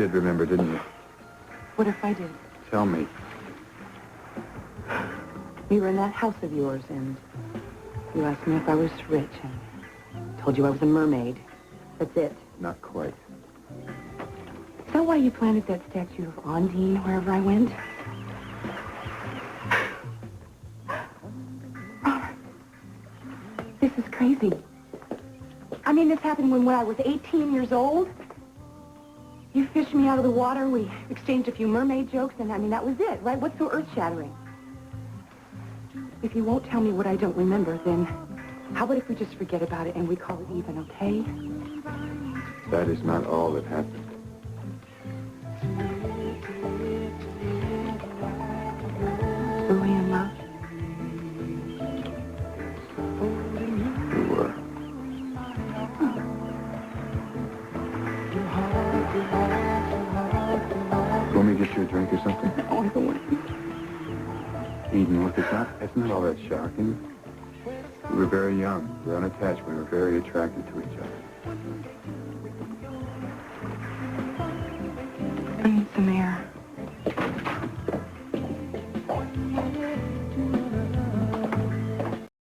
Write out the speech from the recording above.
did remember, didn't you? What if I did? Tell me. We were in that house of yours, and you asked me if I was rich, and told you I was a mermaid. That's it. Not quite. Is that why you planted that statue of Ondine wherever I went? Robert, this is crazy. I mean, this happened when I was 18 years old. You fished me out of the water, we exchanged a few mermaid jokes, and I mean, that was it, right? What's so earth-shattering? If you won't tell me what I don't remember, then how about if we just forget about it and we call it even, okay? That is not all that happened. Were we in love? We were. Want me to get you a drink or something? Oh, I don't want to. Eden, look, it's not all that shocking. We were very young. We were unattached. We were very attracted to each other.